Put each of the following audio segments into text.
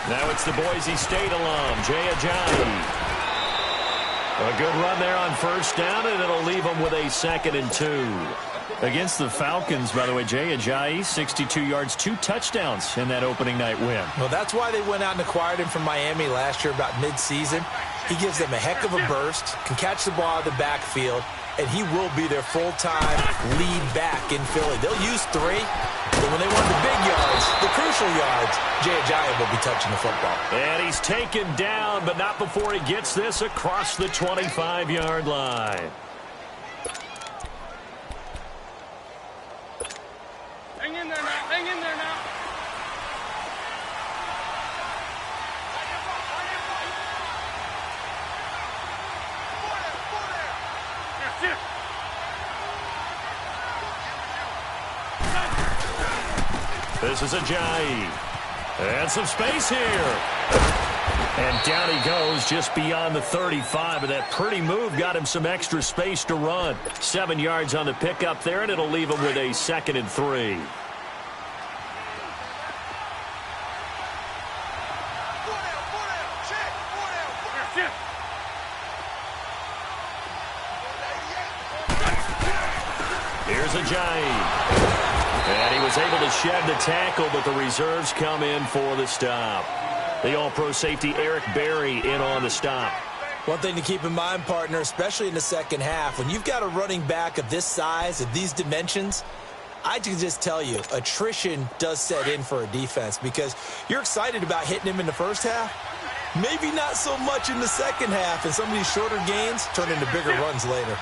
Now it's the Boise State alum, Jay Ajayi. A good run there on first down, and it'll leave them with a 2nd and 2. Against the Falcons, by the way, Jay Ajayi, 62 yards, 2 touchdowns in that opening night win. Well, that's why they went out and acquired him from Miami last year about midseason. He gives them a heck of a burst, can catch the ball out of the backfield, and he will be their full-time lead back in Philly. They'll use 3, but when they want the big yards, the crucial yards, Jay Ajayi will be touching the football. And he's taken down, but not before he gets this across the 25-yard line. Hang in there now. Hang in there now. This is Ajayi. And some space here. And down he goes just beyond the 35. But that pretty move got him some extra space to run. 7 yards on the pickup there, and it'll leave him with a 2nd and 3. Here's Ajayi. And he was able to shed the tackle, but the reserves come in for the stop. The all-pro safety Eric Berry in on the stop. One thing to keep in mind, partner, especially in the second half, when you've got a running back of this size, of these dimensions, I can just tell you, attrition does set in for a defense because you're excited about hitting him in the first half. Maybe not so much in the second half, and some of these shorter gains turn into bigger runs later.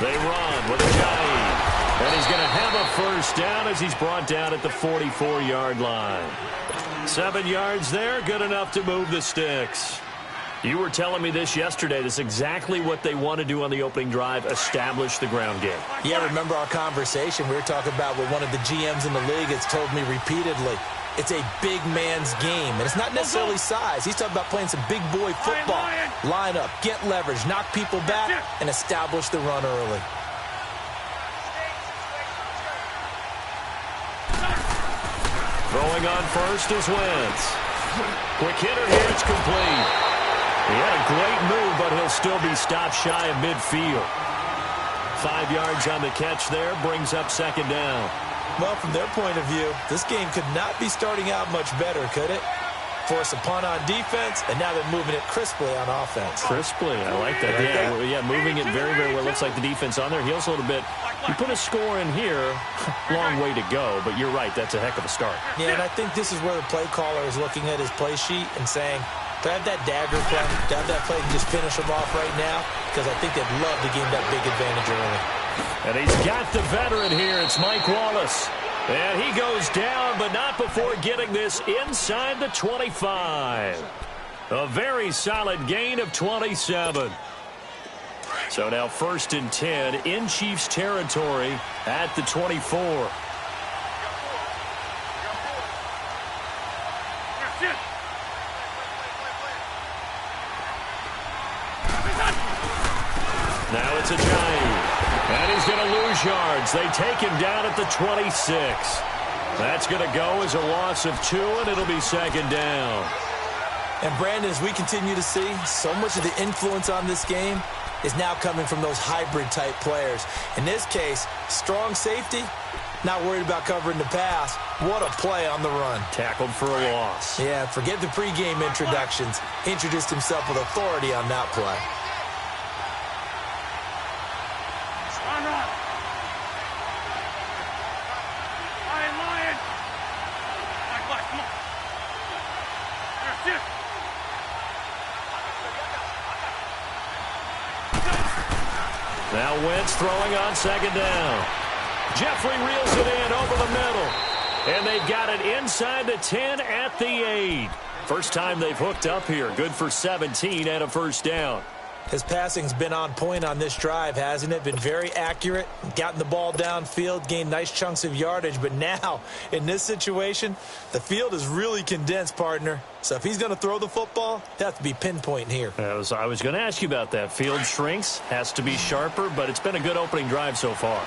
They run with Ajayi. And he's going to have a first down as he's brought down at the 44-yard line. 7 yards there, good enough to move the sticks. You were telling me this yesterday. This is exactly what they want to do on the opening drive, establish the ground game. Yeah, remember our conversation? We were talking about what one of the GMs in the league has told me repeatedly. It's a big man's game, and it's not necessarily size. He's talking about playing some big boy football. Line up, get leverage, knock people back, and establish the run early. Throwing on first is Wentz. Quick hitter here, it's complete. He had a great move, but he'll still be stopped shy of midfield. 5 yards on the catch there, brings up 2nd down. Well, from their point of view, this game could not be starting out much better, could it? Force a punt on defense, and now they're moving it crisply on offense. Crisply, I like that. Yeah, moving it very, very well. Looks like the defense on their heels a little bit. You put a score in here, long way to go, but you're right, that's a heck of a start. Yeah, and I think this is where the play caller is looking at his play sheet and saying, to have that dagger play, to have that play and just finish them off right now, because I think they'd love to gain that big advantage early. And he's got the veteran here. It's Mike Wallace. And he goes down, but not before getting this inside the 25. A very solid gain of 27. So now 1st and 10 in Chiefs territory at the 24. Now it's Ajayi. And he's going to lose yards. They take him down at the 26. That's going to go as a loss of 2, and it'll be 2nd down. And, Brandon, as we continue to see, so much of the influence on this game is now coming from those hybrid-type players. In this case, strong safety, not worried about covering the pass. What a play on the run. Tackled for a loss. Yeah, forget the pregame introductions. Introduced himself with authority on that play. Now Wentz throwing on 2nd down. Jeffrey reels it in over the middle. And they've got it inside the 10 at the 8. First time they've hooked up here. Good for 17 and a first down. His passing's been on point on this drive, hasn't it? Been very accurate, gotten the ball downfield, gained nice chunks of yardage. But now, in this situation, the field is really condensed, partner. So if he's going to throw the ball, it has to be pinpoint here. I was going to ask you about that. Field shrinks, has to be sharper, but it's been a good opening drive so far.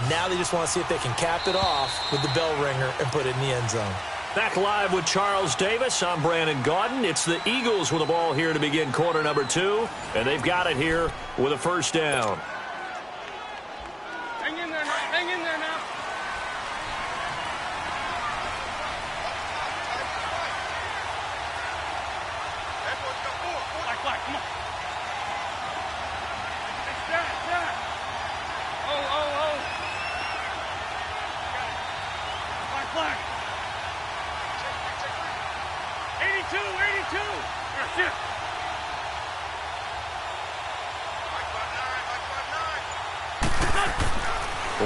Now they just want to see if they can cap it off with the bell ringer and put it in the end zone. Back live with Charles Davis. I'm Brandon Gaudin. It's the Eagles with the ball here to begin quarter number 2, and they've got it here with a first down. Hang in there now. Hang in there now. Black, come on. Jack. Oh. Black. 82. That's it.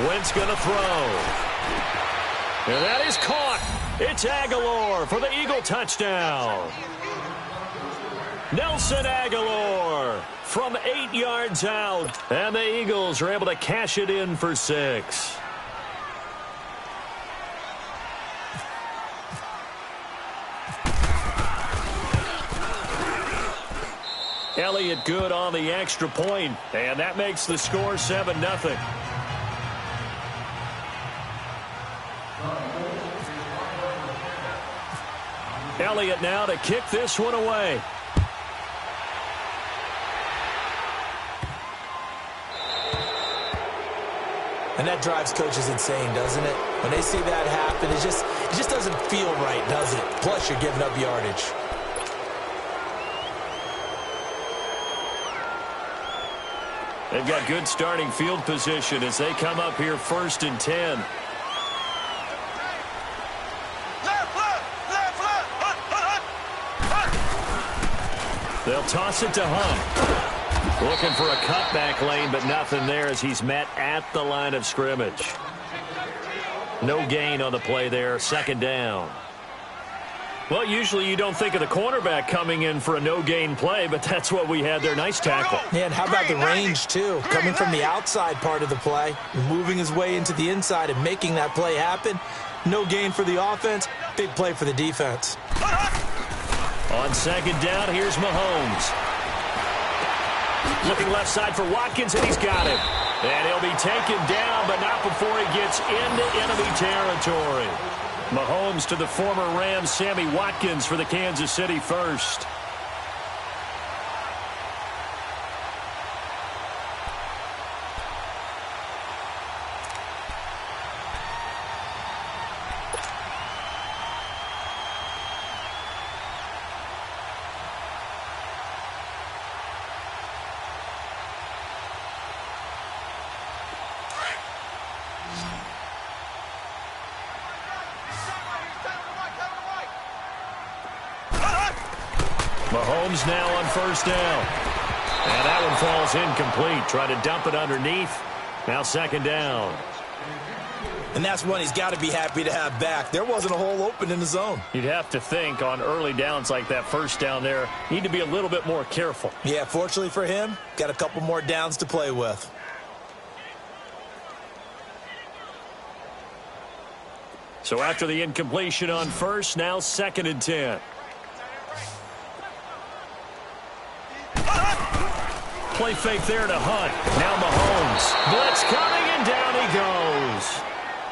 Wentz going to throw. And that is caught. It's Aguilar for the Eagle touchdown. Nelson Aguilar from 8 yards out. And the Eagles are able to cash it in for 6. Elliott good on the extra point, and that makes the score 7-0. Elliott now to kick this one away. And that drives coaches insane, doesn't it? When they see that happen, it just doesn't feel right, does it? Plus, you're giving up yardage. They've got good starting field position as they come up here 1st and 10. They'll toss it to Hunt. Looking for a cutback lane, but nothing there as he's met at the line of scrimmage. No gain on the play there, 2nd down. Well, usually you don't think of the cornerback coming in for a no-gain play, but that's what we had there. Nice tackle. Yeah, and how about the range, too? Coming from the outside part of the play, moving his way into the inside and making that play happen. No gain for the offense, big play for the defense. On 2nd down, here's Mahomes. Looking left side for Watkins, and he's got him. And he'll be taken down, but not before he gets into enemy territory. Mahomes to the former Rams, Sammy Watkins for the Kansas City first. Mahomes now on 1st down. And that one falls incomplete. Try to dump it underneath. Now 2nd down. And that's one he's got to be happy to have back. There wasn't a hole open in the zone. You'd have to think on early downs like that 1st down there, need to be a little bit more careful. Yeah, fortunately for him, got a couple more downs to play with. So after the incompletion on 1st, now 2nd and 10. Play fake there to Hunt. Now Mahomes. Blitz coming, and down he goes.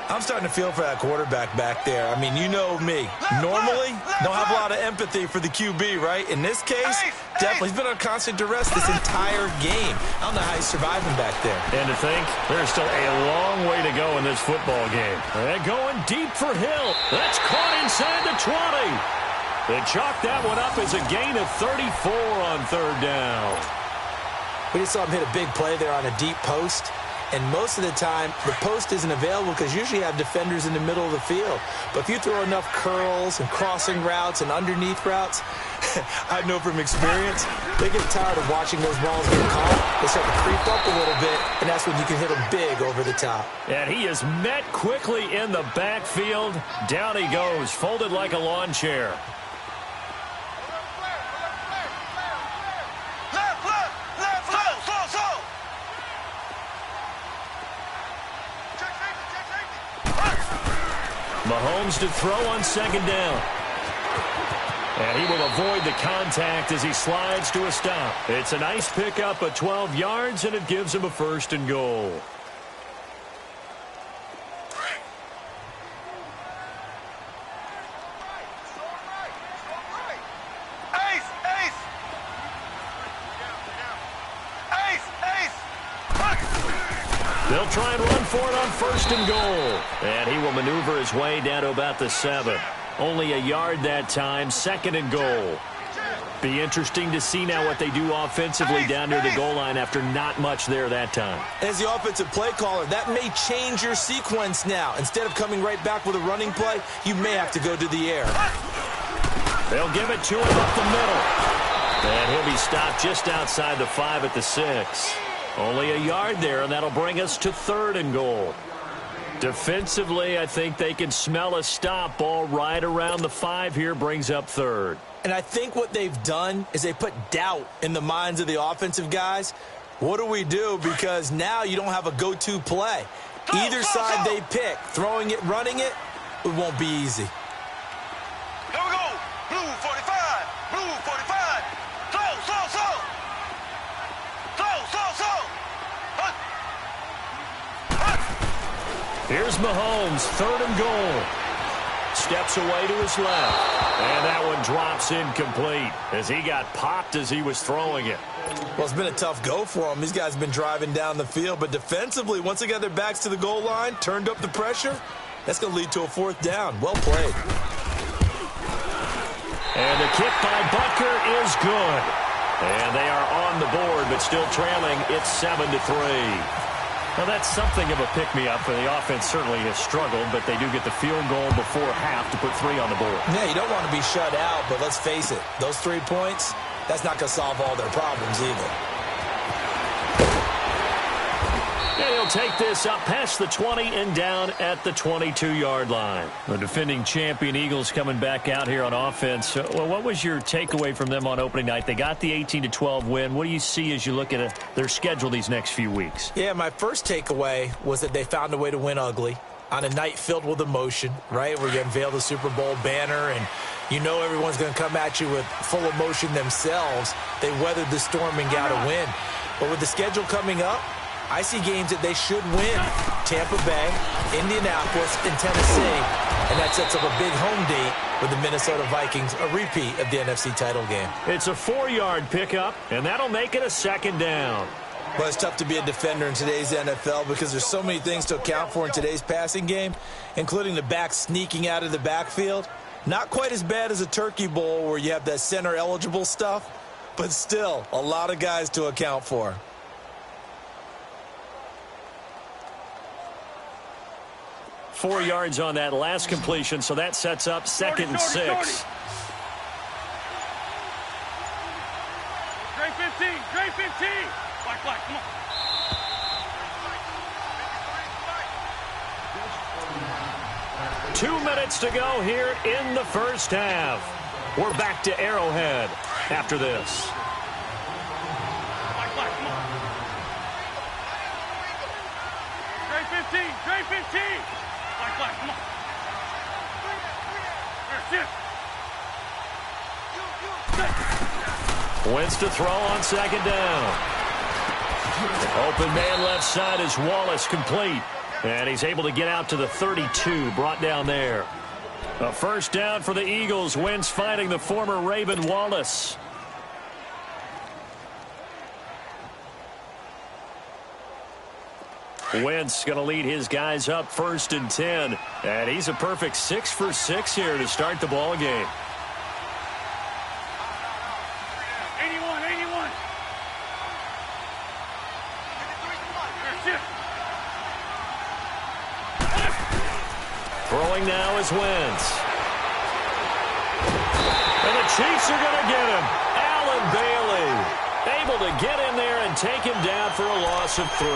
I'm starting to feel for that quarterback back there. I mean, you know me. Normally, don't have a lot of empathy for the QB, right? In this case, definitely. He's been on constant duress this entire game. I don't know how he's surviving back there. And to think, there's still a long way to go in this football game. They're going deep for Hill. That's caught inside the 20. They chalk that one up as a gain of 34 on 3rd down. We just saw him hit a big play there on a deep post. And most of the time, the post isn't available because usually you have defenders in the middle of the field. But if you throw enough curls and crossing routes and underneath routes, I know from experience, they get tired of watching those balls get caught. They start to creep up a little bit, and that's when you can hit them big over the top. And he is met quickly in the backfield. Down he goes, folded like a lawn chair. Mahomes to throw on 2nd down. And he will avoid the contact as he slides to a stop. It's a nice pickup of 12 yards, and it gives him a 1st and goal. They'll try and run for it on 1st and goal. And he will maneuver his way down to about the 7. Only a yard that time, 2nd and goal. Be interesting to see now what they do offensively down near the goal line after not much there that time. As the offensive play caller, that may change your sequence now. Instead of coming right back with a running play, you may have to go to the air. They'll give it to him up the middle. And he'll be stopped just outside the 5 at the 6. Only a yard there, and that'll bring us to 3rd and goal. Defensively, I think they can smell a stop. Ball right around the 5 here brings up 3rd. And I think what they've done is they put doubt in the minds of the offensive guys. What do we do? Because now you don't have a go-to play. Either side they pick, throwing it, running it, it won't be easy. Here we go. Blue 45. Blue 45. Slow. Here's Mahomes, 3rd and goal. Steps away to his left. And that one drops incomplete as he got popped as he was throwing it. Well, it's been a tough go for them. These guys have been driving down the field. But defensively, once they got their backs to the goal line, turned up the pressure, that's going to lead to a 4th down. Well played. And the kick by Butker is good. And they are on the board, but still trailing. It's 7-3. Well, that's something of a pick-me-up, and the offense certainly has struggled, but they do get the field goal before half to put 3 on the board. Yeah, you don't want to be shut out, but let's face it, those 3 points, that's not going to solve all their problems either. And he'll take this up past the 20 and down at the 22-yard line. The defending champion Eagles coming back out here on offense. Well, what was your takeaway from them on opening night? They got the 18-12 win. What do you see as you look at their schedule these next few weeks? Yeah, my first takeaway was that they found a way to win ugly on a night filled with emotion, right, where you unveil the Super Bowl banner and you know everyone's going to come at you with full emotion themselves. They weathered the storm and got a win. But with the schedule coming up, I see games that they should win. Tampa Bay, Indianapolis, and Tennessee. And that sets up a big home date with the Minnesota Vikings, a repeat of the NFC title game. It's a 4-yard pickup, and that'll make it a 2nd down. Well, it's tough to be a defender in today's NFL because there's so many things to account for in today's passing game, including the back sneaking out of the backfield. Not quite as bad as a Turkey Bowl where you have that center-eligible stuff, but still a lot of guys to account for. Four yards on that last completion, so that sets up 2nd and 6. Dre 15, Dre 15. Black, come on. 2 minutes to go here in the first half. We're back to Arrowhead after this. Black, come on. Dre 15, Dre 15. Black, come on. Wins to throw on 2nd down. Open man left side is Wallace, complete. And he's able to get out to the 32, brought down there. A 1st down for the Eagles. Wentz finding the former Raven Wallace. Wentz going to lead his guys up 1st and 10. And he's a perfect 6 for 6 here to start the ball game. 81. Throwing now is Wentz. And the Chiefs are going to get him. Allen Bailey able to get in there and take him down for a loss of 3.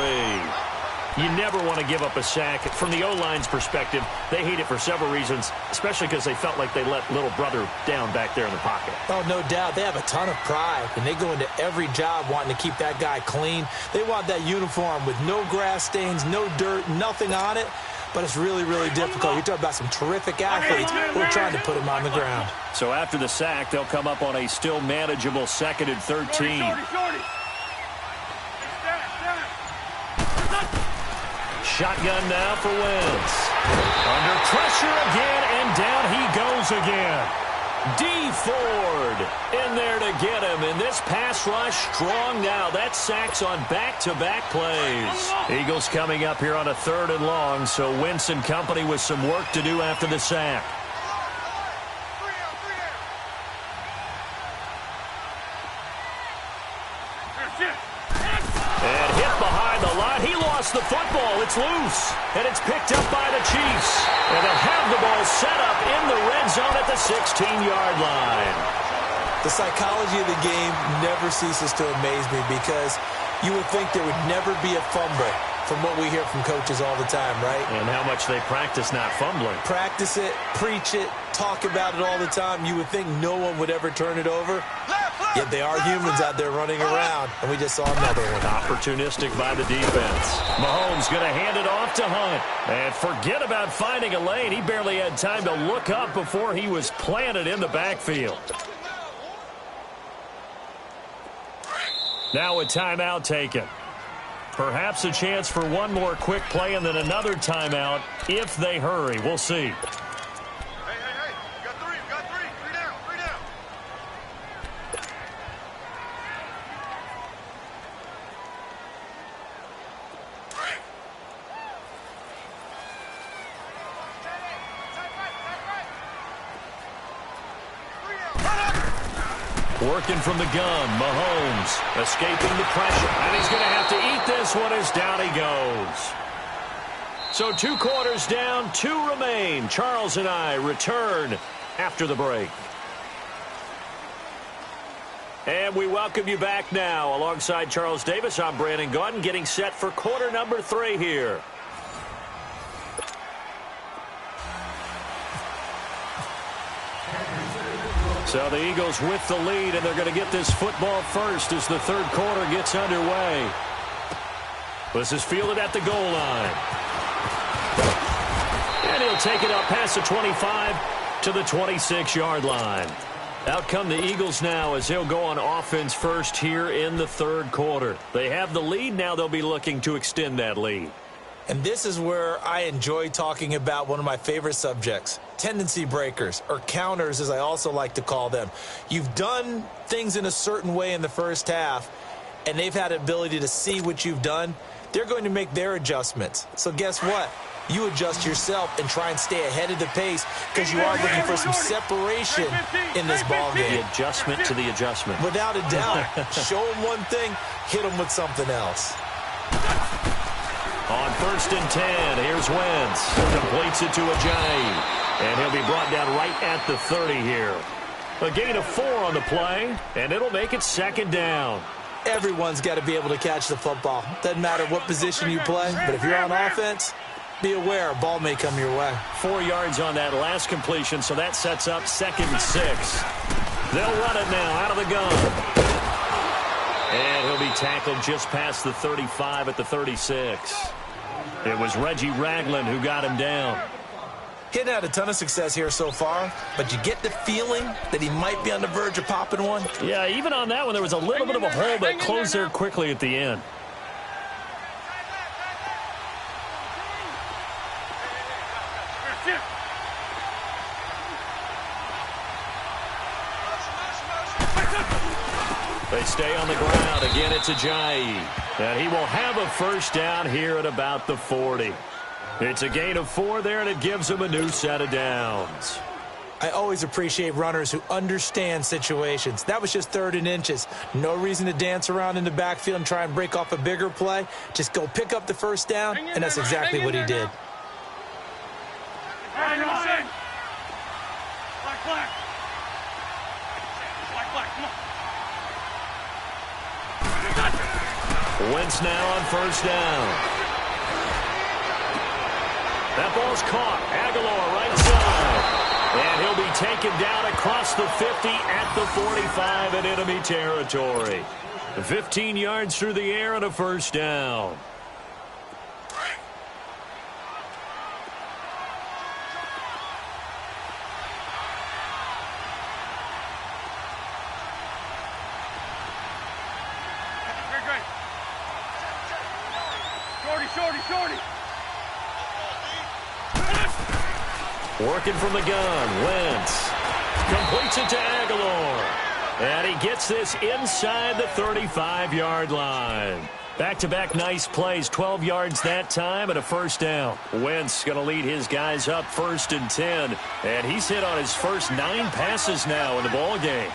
You never want to give up a sack. From the O-line's perspective, they hate it for several reasons, especially because they felt like they let little brother down back there in the pocket. Oh, no doubt. They have a ton of pride, and they go into every job wanting to keep that guy clean. They want that uniform with no grass stains, no dirt, nothing on it. But it's really, really difficult. You're talking about some terrific athletes who are trying to put him on the ground. So after the sack, they'll come up on a still manageable 2nd and 13. Shorty. Shotgun now for Wentz. Under pressure again, and down he goes again. D. Ford in there to get him. And this pass rush strong now. That's sacks on back-to-back plays. Eagles coming up here on a 3rd and long, so Wentz and company with some work to do after the sack. And hit behind the line. He lost the football. It's loose. And it's picked up by the Chiefs. And they'll have the ball set up in the red zone at the 16-yard line. The psychology of the game never ceases to amaze me because you would think there would never be a fumble from what we hear from coaches all the time, right? And how much they practice not fumbling. Practice it, preach it, talk about it all the time. You would think no one would ever turn it over. Yet they are humans out there running around, and we just saw another one. Opportunistic by the defense. Mahomes going to hand it off to Hunt. And forget about finding a lane. He barely had time to look up before he was planted in the backfield. Now a timeout taken. Perhaps a chance for one more quick play and then another timeout if they hurry. We'll see. Hey, you got three, three down. Working from the gun, Mahomes escaping the pressure. And he's going to have to eat this one as down he goes. So 2 quarters down, 2 remain. Charles and I return after the break. And we welcome you back now. Alongside Charles Davis, I'm Brandon Gaudin, getting set for quarter number 3 here. So the Eagles with the lead, and they're going to get this football first as the 3rd quarter gets underway. This is fielded at the goal line. And he'll take it up past the 25 to the 26-yard line. Out come the Eagles now as they'll go on offense first here in the 3rd quarter. They have the lead. Now they'll be looking to extend that lead. And this is where I enjoy talking about one of my favorite subjects, tendency breakers, or counters as I also like to call them. You've done things in a certain way in the first half, and they've had the ability to see what you've done. They're going to make their adjustments. So guess what? You adjust yourself and try and stay ahead of the pace because you are looking for some separation in this ballgame. The adjustment to the adjustment. Without a doubt. Show them one thing, hit them with something else. On 1st and 10, here's Wentz. Completes it to Ajayi. And he'll be brought down right at the 30 here. A gain of 4 on the play, and it'll make it 2nd down. Everyone's got to be able to catch the football. Doesn't matter what position you play, but if you're on offense, be aware a ball may come your way. 4 yards on that last completion, so that sets up 2nd and 6. They'll run it now out of the gun. And he'll be tackled just past the 35 at the 36. It was Reggie Ragland who got him down. He hadn't had a ton of success here so far, but you get the feeling that he might be on the verge of popping one. Yeah, even on that one, there was a little bit of a hole, but closed there quickly at the end. They stay on the ground. Again, it's Ajayi. And he will have a 1st down here at about the 40. It's a gain of 4 there, and it gives him a new set of downs. I always appreciate runners who understand situations. That was just 3rd and inches. No reason to dance around in the backfield and try and break off a bigger play. Just go pick up the 1st down, and that's exactly what he did. Black. Come on. Wentz now on 1st down. That ball's caught. Aguilar right side. And he'll be taken down across the 50 at the 45 in enemy territory. 15 yards through the air and a 1st down. Shorty. Working from the gun, Wentz. Completes it to Aguilar. And he gets this inside the 35-yard line. Back-to-back nice plays, 12 yards that time and a first down. Wentz going to lead his guys up 1st and 10. And he's hit on his first 9 passes now in the ball game.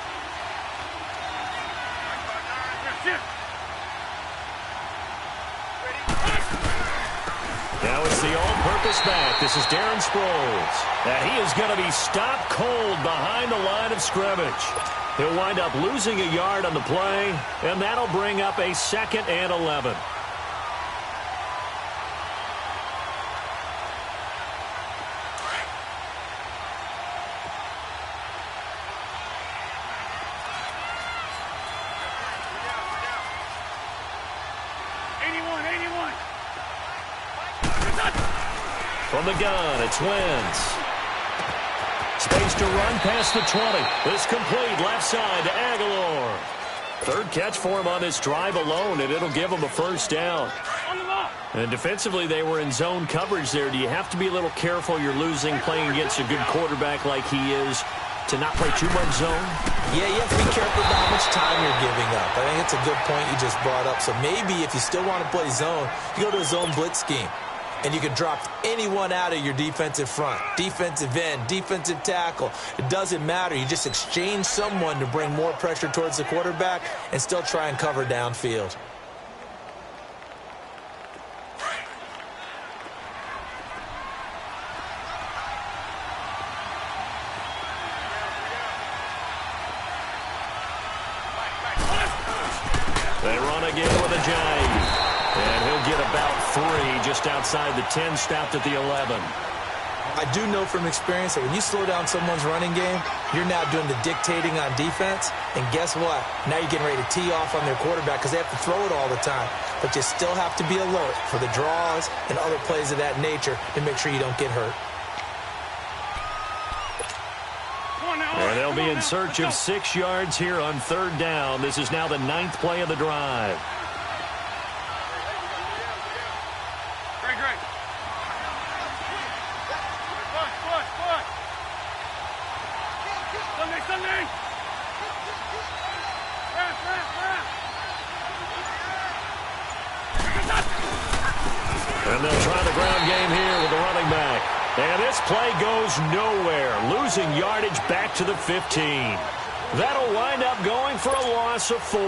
Now it's the all-purpose back. This is Darren Sproles. And he is going to be stopped cold behind the line of scrimmage. He'll wind up losing a yard on the play, and that'll bring up a 2nd and 11. From the gun, it's Wentz. Space to run past the 20. This complete left side to Aguilar. 3rd catch for him on this drive alone, and it'll give him a first down. And defensively, they were in zone coverage there. Do you have to be a little careful you're losing playing against a good quarterback like he is to not play too much zone? Yeah, you have to be careful about how much time you're giving up. I think it's a good point you just brought up. So maybe if you still want to play zone, you go to a zone blitz scheme. And you can drop anyone out of your defensive front. Defensive end, defensive tackle. It doesn't matter. You just exchange someone to bring more pressure towards the quarterback and still try and cover downfield. They run again with a Giant. And he'll get about 3 just outside the 10, stopped at the 11. I do know from experience that when you slow down someone's running game, you're now doing the dictating on defense. And guess what? Now you're getting ready to tee off on their quarterback because they have to throw it all the time. But you still have to be alert for the draws and other plays of that nature to make sure you don't get hurt. And they'll be in search of 6 yards here on 3rd down. This is now the 9th play of the drive. And they'll try the ground game here with the running back. And this play goes nowhere, losing yardage back to the 15. That'll wind up going for a loss of 4.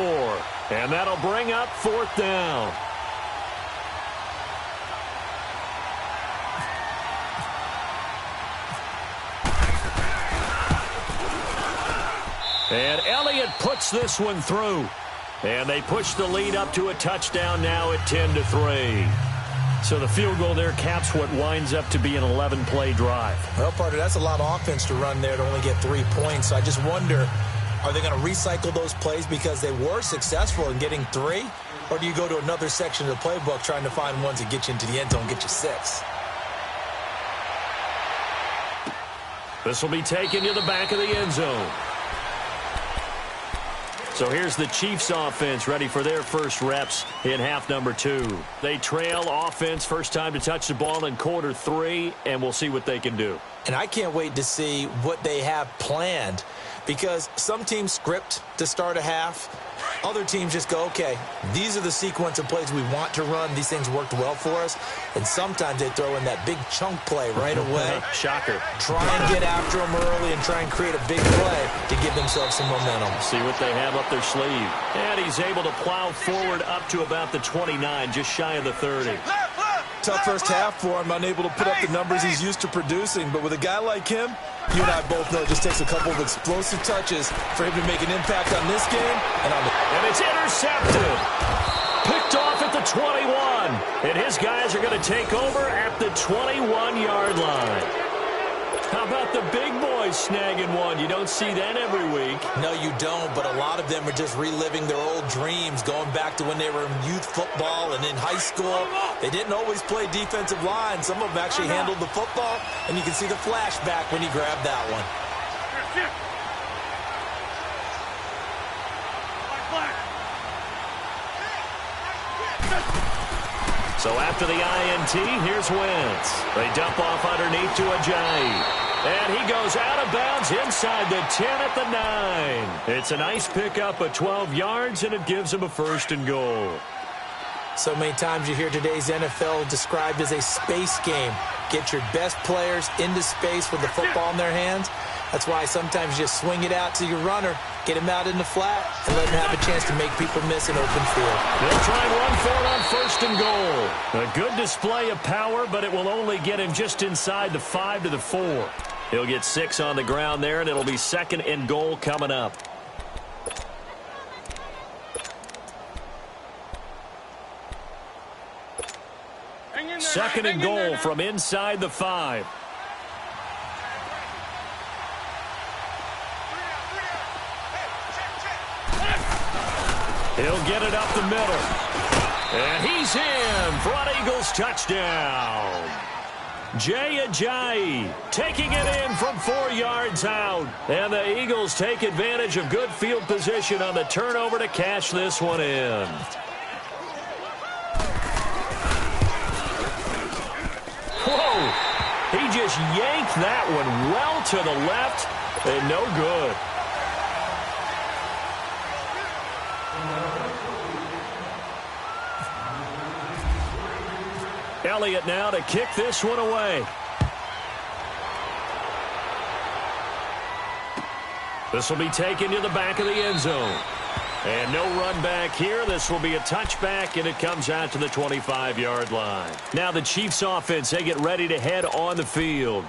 And that'll bring up 4th down. And Elliott puts this one through. And they push the lead up to a touchdown now at 10-3. So the field goal there caps what winds up to be an 11-play drive. Well, partner, that's a lot of offense to run there to only get 3 points. So I just wonder, are they going to recycle those plays because they were successful in getting 3? Or do you go to another section of the playbook trying to find ones that get you into the end zone and get you 6? This will be taken to the back of the end zone. So here's the Chiefs offense ready for their first reps in half number 2. They trail offense, first time to touch the ball in quarter 3, and we'll see what they can do. And I can't wait to see what they have planned because some teams script to start a half. Other teams just go, okay, these are the sequence of plays we want to run. These things worked well for us. And sometimes they throw in that big chunk play right away. Shocker. Try and get after them early and try and create a big play to give themselves some momentum. See what they have up their sleeve. And he's able to plow forward up to about the 29, just shy of the 30. Tough first half for him, unable to put up the numbers he's used to producing. But with a guy like him, you and I both know it just takes a couple of explosive touches for him to make an impact on this game and it's intercepted. Picked off at the 21. And his guys are going to take over at the 21-yard line. How about the big boys snagging one? You don't see that every week. No, you don't, but a lot of them are just reliving their old dreams, going back to when they were in youth football and in high school. They didn't always play defensive line. Some of them actually handled the football, and you can see the flashback when he grabbed that one. So after the INT, here's Wentz. They dump off underneath to Ajayi. And he goes out of bounds inside the 10 at the 9. It's a nice pickup of 12 yards, and it gives him a 1st and goal. So many times you hear today's NFL described as a space game. Get your best players into space with the football in their hands. That's why sometimes you just swing it out to your runner, get him out in the flat, and let him have a chance to make people miss an open field. They'll try and run for it on 1st and goal. A good display of power, but it will only get him just inside the 5 to the 4. He'll get 6 on the ground there, and it'll be 2nd and goal coming up. Second and goal from inside the 5. He'll get it up the middle. And he's in for an Eagles touchdown. Jay Ajayi taking it in from 4 yards out. And the Eagles take advantage of good field position on the turnover to cash this one in. Whoa! He just yanked that one well to the left and no good. Elliott now to kick this one away. This will be taken to the back of the end zone. And no run back here. This will be a touchback, and it comes out to the 25-yard line. Now the Chiefs offense, they get ready to head on the field.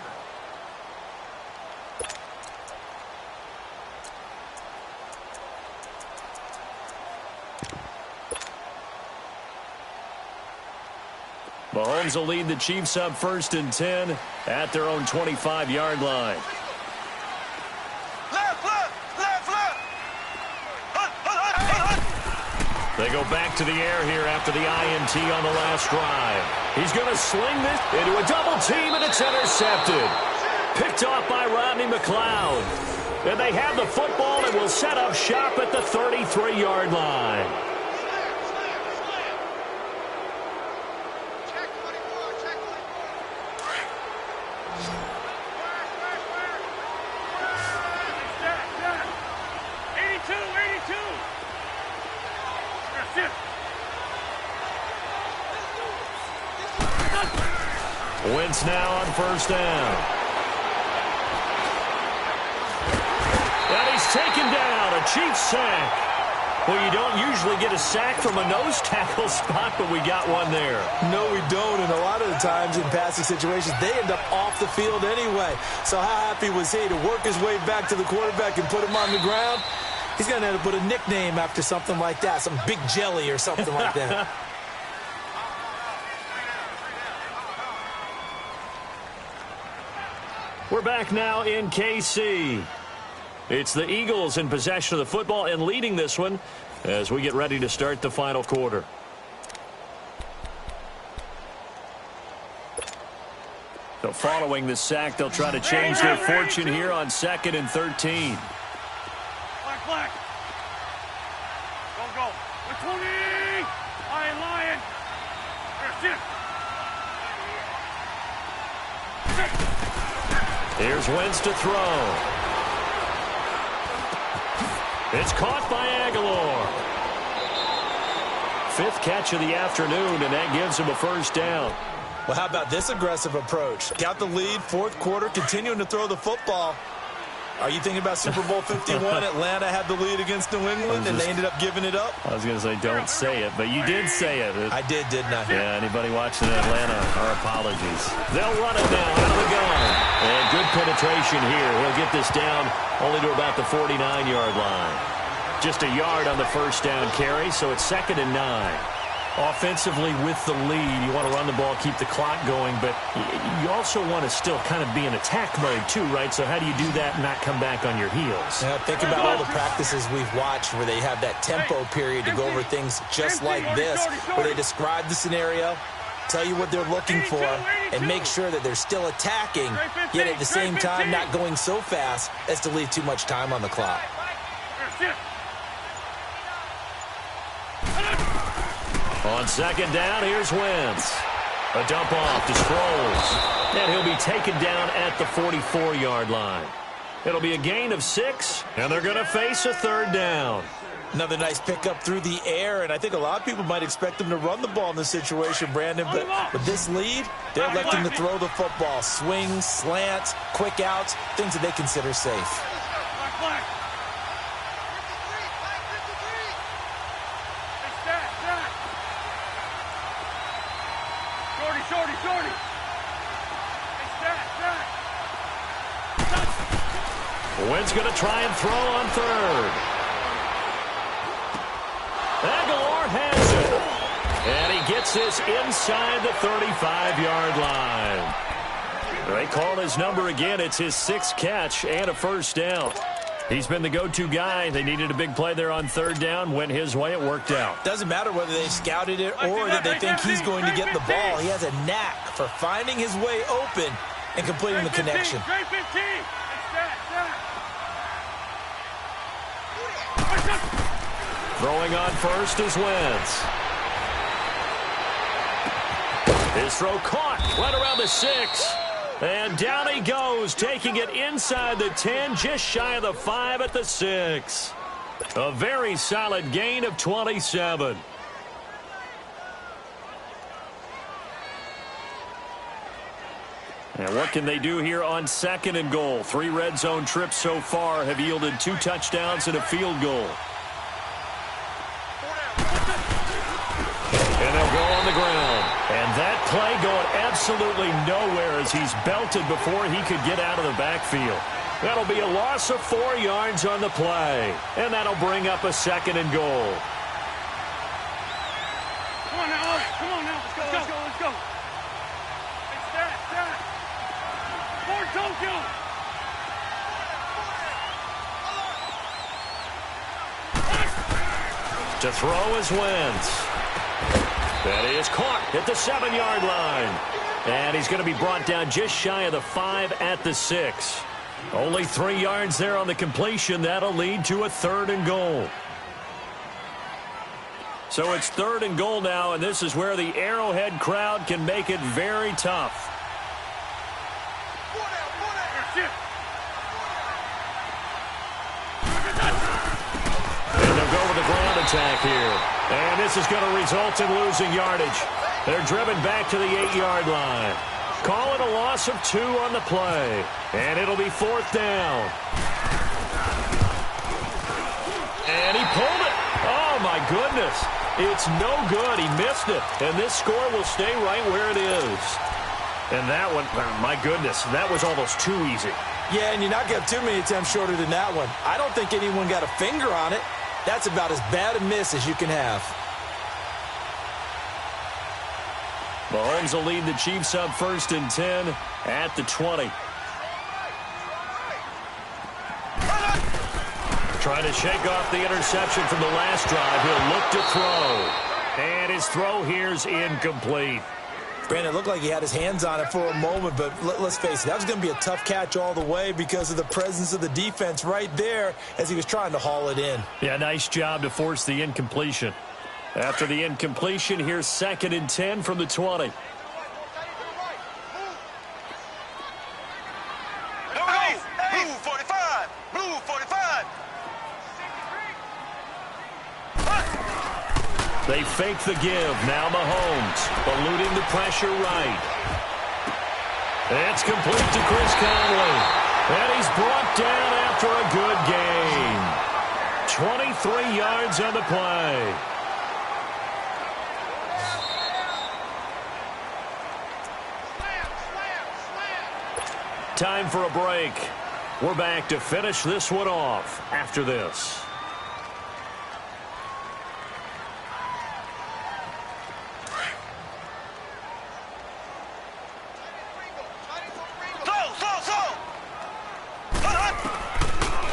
Mahomes will lead the Chiefs up 1st and 10 at their own 25-yard line. They go back to the air here after the INT on the last drive. He's going to sling this into a double team, and it's intercepted. Picked off by Rodney McLeod. And they have the football and will set up shop at the 33-yard line. Wentz now on 1st down. And he's taken down. A Chiefs sack. Well, you don't usually get a sack from a nose tackle spot, but we got one there. No, we don't. And a lot of the times in passing situations, they end up off the field anyway. So how happy was he to work his way back to the quarterback and put him on the ground? He's going to end up with a nickname after something like that, some Big Jelly or something like that. We're back now in KC. It's the Eagles in possession of the football and leading this one as we get ready to start the final quarter. So following the sack, they'll try to change their fortune here on 2nd and 13. Black. Go. The 20. Lion. Here's Wentz to throw. It's caught by Aguilar. 5th catch of the afternoon, and that gives him a 1st down. Well, how about this aggressive approach? Got the lead, 4th quarter, continuing to throw the football. Are you thinking about Super Bowl 51? Atlanta had the lead against New England, and they ended up giving it up? I was going to say, don't say it, but you did say it. I did, didn't I? Yeah, anybody watching in Atlanta, our apologies. They'll run it now out of the gun. And good penetration here. He'll get this down only to about the 49-yard line. Just a yard on the 1st down carry, so it's 2nd and 9. Offensively with the lead, you want to run the ball, keep the clock going, but you also want to still kind of be in attack mode too, right? So how do you do that and not come back on your heels? Yeah, think about all the practices we've watched where they have that tempo period to go over things just like this, where they describe the scenario, tell you what they're looking for, and make sure that they're still attacking, yet at the same time not going so fast as to leave too much time on the clock. On 2nd down, here's Wentz. A dump off to Sproles. And he'll be taken down at the 44-yard line. It'll be a gain of 6, and they're going to face a third down. Another nice pickup through the air, and I think a lot of people might expect them to run the ball in this situation, Brandon, but with this lead, they're electing to throw the football. Swings, slants, quick outs, things that they consider safe. Shorty. Wynn's going to try and throw on third. Aguilar has it. And he gets this inside the 35-yard line. They call his number again. It's his 6th catch and a first down. He's been the go-to guy. They needed a big play there on third down. Went his way. It worked out. Doesn't matter whether they scouted it or that they think he's going to get the ball. He has a knack for finding his way open and completing the connection. Throwing on first is Wentz. His throw caught right around the 6. And down he goes, taking it inside the 10, just shy of the 5 at the 6. A very solid gain of 27. And what can they do here on 2nd and goal? 3 red zone trips so far have yielded 2 touchdowns and a field goal. And they'll go on the ground. And that play going absolutely nowhere as he's belted before he could get out of the backfield. That'll be a loss of 4 yards on the play. And that'll bring up a 2nd and goal. Come on now, come on now. Let's go. Hey, stat. Ford Tokyo. To throw is Wentz. That is caught at the 7-yard line. And he's going to be brought down just shy of the 5 at the 6. Only 3 yards there on the completion. That'll lead to a 3rd and goal. So it's 3rd and goal now, and this is where the Arrowhead crowd can make it very tough. And they'll go with the ground attack here. And this is going to result in losing yardage. They're driven back to the 8-yard line. Call it a loss of 2 on the play. And it'll be 4th down. And he pulled it. Oh, my goodness. It's no good. He missed it. And this score will stay right where it is. And that one, my goodness, that was almost too easy. Yeah, and you're not going to have too many attempts shorter than that one. I don't think anyone got a finger on it. That's about as bad a miss as you can have. Mahomes will lead the Chiefs up 1st and 10 at the 20. Trying to shake off the interception from the last drive. He'll look to throw. And his throw here's incomplete. Brandon, it looked like he had his hands on it for a moment, but let's face it, that was going to be a tough catch all the way because of the presence of the defense right there as he was trying to haul it in. Yeah, nice job to force the incompletion. After the incompletion, here's 2nd and 10 from the 20. Blue 45. Blue 45. They fake the give. Now Mahomes eluding the pressure right. It's complete to Chris Conley. And he's brought down after a good gain. 23 yards on the play. Time for a break. We're back to finish this one off after this.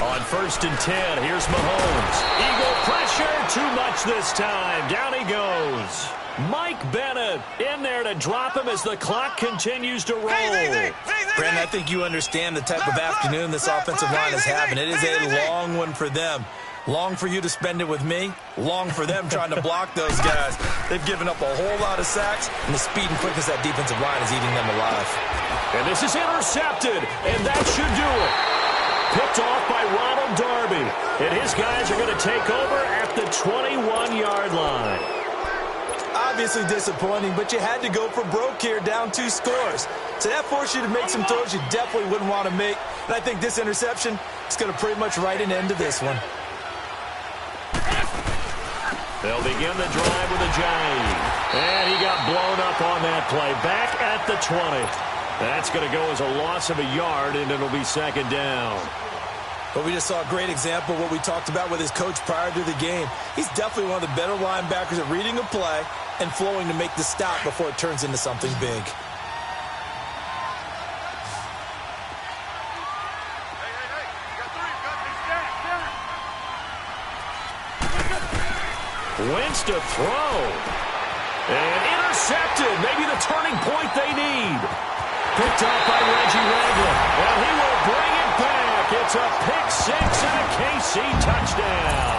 On 1st and 10, here's Mahomes. Eagle pressure, too much this time. Down he goes. Mike Bennett in there to drop him as the clock continues to roll. Brandon, I think you understand the type of afternoon this offensive line is having. It is a long one for them. Long for you to spend it with me. Long for them trying to block those guys. They've given up a whole lot of sacks, and the speed and quickness of that defensive line is eating them alive. And this is intercepted, and that should do it. Picked off by Ronald Darby, and his guys are going to take over at the 21-yard line. Obviously disappointing, but you had to go for broke here, down 2 scores. So that forced you to make some throws you definitely wouldn't want to make. And I think this interception is going to pretty much write an end to this one. They'll begin the drive with a Giant. And he got blown up on that play. Back at the 20. That's going to go as a loss of a yard, and it'll be second down. But we just saw a great example of what we talked about with his coach prior to the game. He's definitely one of the better linebackers at reading a play and flowing to make the stop before it turns into something big. Wentz to throw. And intercepted. Maybe the turning point they need. Picked up by Reggie Ragland. And he will bring it back. It's a pick 6 and a KC touchdown.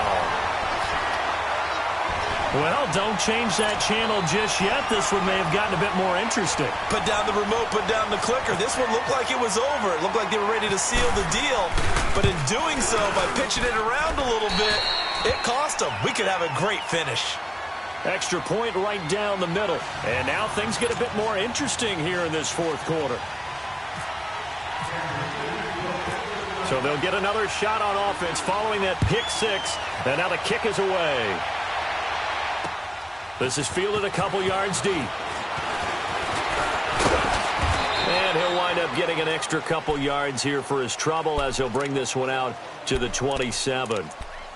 Well, don't change that channel just yet. This one may have gotten a bit more interesting. Put down the remote, put down the clicker. This one looked like it was over. It looked like they were ready to seal the deal. But in doing so, by pitching it around a little bit, it cost them. We could have a great finish. Extra point right down the middle. And now things get a bit more interesting here in this fourth quarter. So they'll get another shot on offense following that pick 6. And now the kick is away. This is fielded a couple yards deep. And he'll wind up getting an extra couple yards here for his trouble as he'll bring this one out to the 27.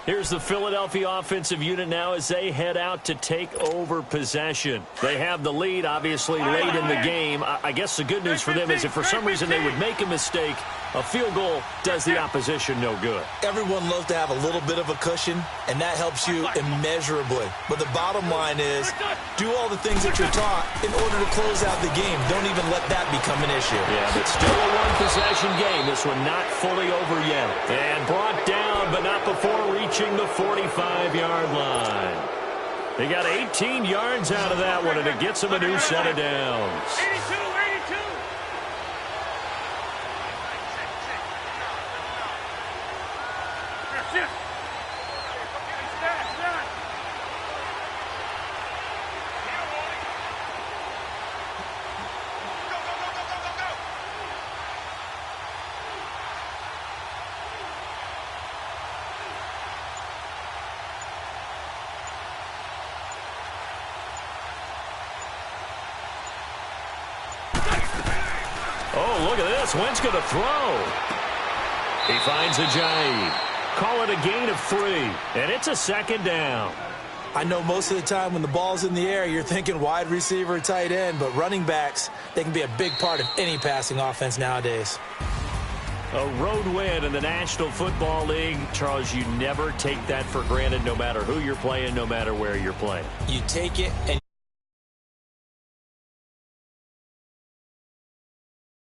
Here's the Philadelphia offensive unit now as they head out to take over possession. They have the lead, obviously, late in the game. I guess the good news for them is if for some reason they would make a mistake, a field goal does the opposition no good. Everyone loves to have a little bit of a cushion, and that helps you immeasurably. But the bottom line is do all the things that you're taught in order to close out the game. Don't even let that become an issue. Yeah, but still a one-possession game. This one not fully over yet. And brought down, but not before reaching the 45-yard line. They got 18 yards out of that one, and it gets them a new set of downs. 82. Oh, look at this. Wentz going to throw. He finds Ajayi. Call it a gain of 3, and it's a second down. I know most of the time when the ball's in the air, you're thinking wide receiver, tight end, but running backs, they can be a big part of any passing offense nowadays. A road win in the National Football League. Charles, you never take that for granted no matter who you're playing, no matter where you're playing. You take it and